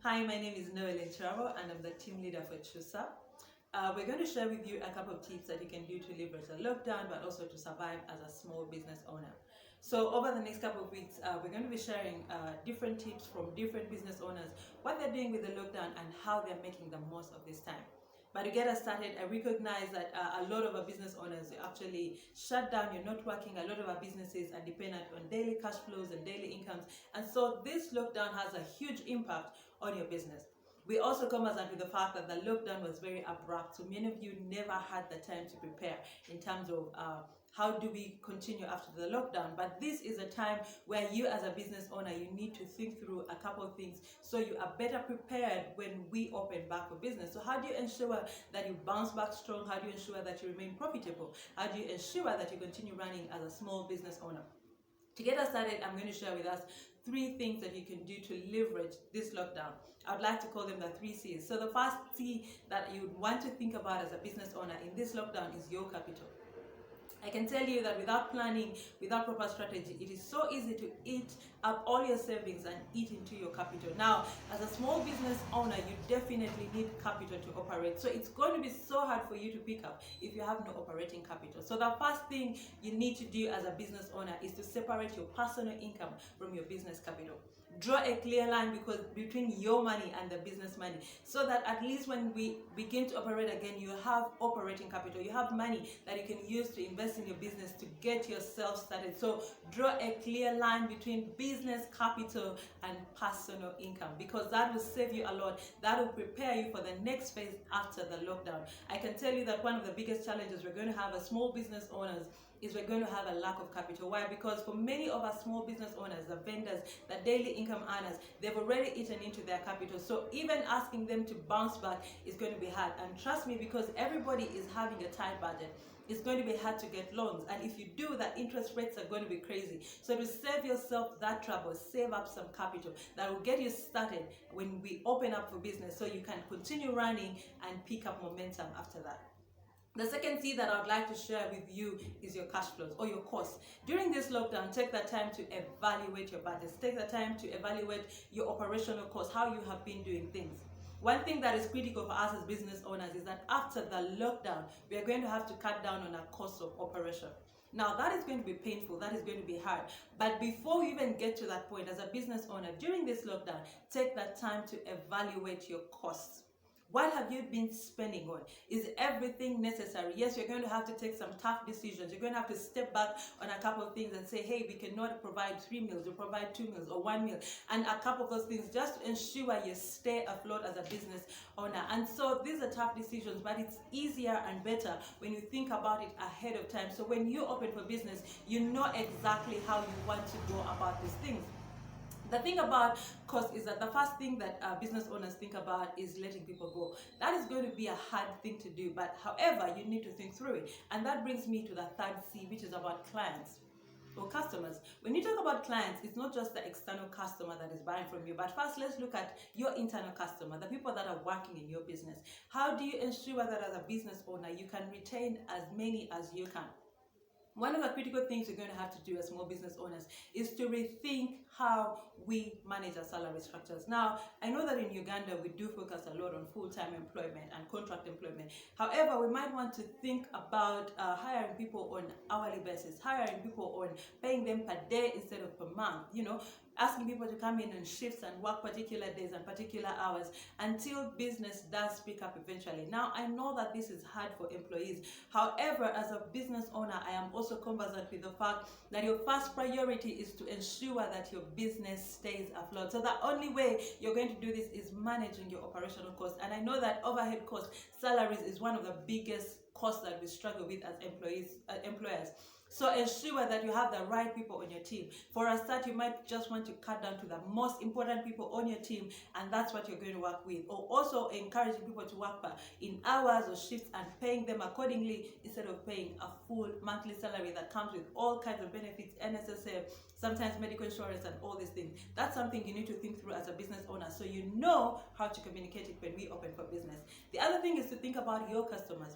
Hi, my name is Noeline Kirabo and I'm the team leader for CHUSA. We're going to share with you a couple of tips that you can do to leverage the lockdown but also to survive as a small business owner. So over the next couple of weeks, we're going to be sharing different tips from different business owners, what they're doing with the lockdown and how they're making the most of this time. But to get us started, I recognize that a lot of our business owners are actually shut down, you're not working. A lot of our businesses are dependent on daily cash flows and daily incomes. And so this lockdown has a huge impact on your business. We also come as with the fact that the lockdown was very abrupt, so many of you never had the time to prepare in terms of how do we continue after the lockdown. But this is a time where you as a business owner, you need to think through a couple of things so you are better prepared when we open back for business. So how do you ensure that you bounce back strong? How do you ensure that you remain profitable? How do you ensure that you continue running as a small business owner? To get us started, I'm going to share with us 3 things that you can do to leverage this lockdown. I would like to call them the 3 C's. So the first C that you would want to think about as a business owner in this lockdown is your capital. I can tell you that without planning, without proper strategy, it is so easy to eat up all your savings and eat into your capital. Now, as a small business owner, you definitely need capital to operate. So it's going to be so hard for you to pick up if you have no operating capital. So the first thing you need to do as a business owner is to separate your personal income from your business capital. Draw a clear line between your money and the business money, so that at least when we begin to operate again, you have operating capital, you have money that you can use to invest in your business to get yourself started. So draw a clear line between business capital and personal income, because that will save you a lot. That will prepare you for the next phase after the lockdown. I can tell you that one of the biggest challenges we're going to have as small business owners is we're going to have a lack of capital. Why? Because for many of our small business owners, the vendors, the daily income earners, they've already eaten into their capital. So even asking them to bounce back is going to be hard. And trust me, because everybody is having a tight budget, it's going to be hard to get loans. And if you do, the interest rates are going to be crazy. So to save yourself that trouble, save up some capital that will get you started when we open up for business, so you can continue running and pick up momentum after that. The second C that I would like to share with you is your cash flows or your costs. During this lockdown, take the time to evaluate your budgets. Take the time to evaluate your operational costs, how you have been doing things. One thing that is critical for us as business owners is that after the lockdown, we are going to have to cut down on our cost of operation. Now, that is going to be painful, that is going to be hard. But before you even get to that point, as a business owner, during this lockdown, take that time to evaluate your costs. What have you been spending on? Is everything necessary? Yes, you're going to have to take some tough decisions. You're going to have to step back on a couple of things and say, hey, we cannot provide 3 meals, we provide 2 meals or 1 meal. And a couple of those things just to ensure you stay afloat as a business owner. And so these are tough decisions, but it's easier and better when you think about it ahead of time. So when you open for business, you know exactly how you want to go about these things. The thing about cost is that the first thing that business owners think about is letting people go. That is going to be a hard thing to do, but however, you need to think through it. And that brings me to the third C, which is about clients or customers. When you talk about clients, it's not just the external customer that is buying from you, but first let's look at your internal customer, the people that are working in your business. How do you ensure that as a business owner, you can retain as many as you can? One of the critical things we're going to have to do as small business owners is to rethink how we manage our salary structures. Now, I know that in Uganda, we do focus a lot on full-time employment and contract employment. However, we might want to think about hiring people on hourly basis, hiring people on paying them per day instead of per month, asking people to come in on shifts and work particular days and particular hours until business does pick up eventually. Now, I know that this is hard for employees. However, as a business owner, I am also conversant with the fact that your first priority is to ensure that your business stays afloat. So the only way you're going to do this is managing your operational costs. And I know that overhead costs, salaries is one of the biggest costs that we struggle with as employers. So ensure that you have the right people on your team. For a start, you might just want to cut down to the most important people on your team, and that's what you're going to work with. Or also encouraging people to work in hours or shifts and paying them accordingly instead of paying a full monthly salary that comes with all kinds of benefits, NSSF, sometimes medical insurance and all these things. That's something you need to think through as a business owner, so you know how to communicate it when we open for business. The other thing is to think about your customers.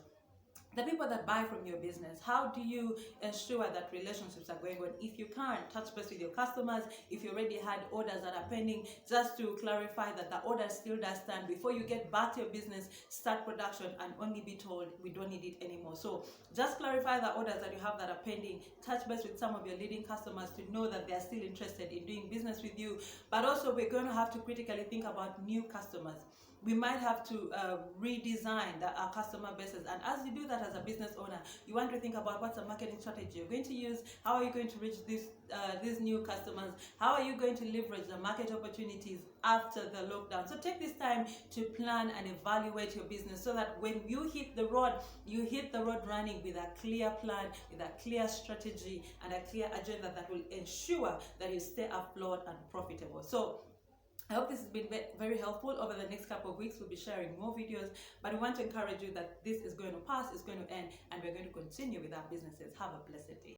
the people that buy from your business. How do you ensure that relationships are going on? If you can't, touch base with your customers. If you already had orders that are pending, just to clarify that the order still does stand. Before you get back to your business, start production and only be told we don't need it anymore. So just clarify the orders that you have that are pending. Touch base with some of your leading customers to know that they are still interested in doing business with you. But also, we're going to have to critically think about new customers. We might have to redesign our customer bases, and as you do that as a business owner, you want to think about what's the marketing strategy you're going to use. How are you going to reach these new customers? How are you going to leverage the market opportunities after the lockdown? So take this time to plan and evaluate your business, so that when you hit the road, you hit the road running with a clear plan, with a clear strategy, and a clear agenda that will ensure that you stay afloat and profitable. So I hope this has been very helpful. Over the next couple of weeks, we'll be sharing more videos, but we want to encourage you that this is going to pass, it's going to end, and we're going to continue with our businesses. Have a blessed day.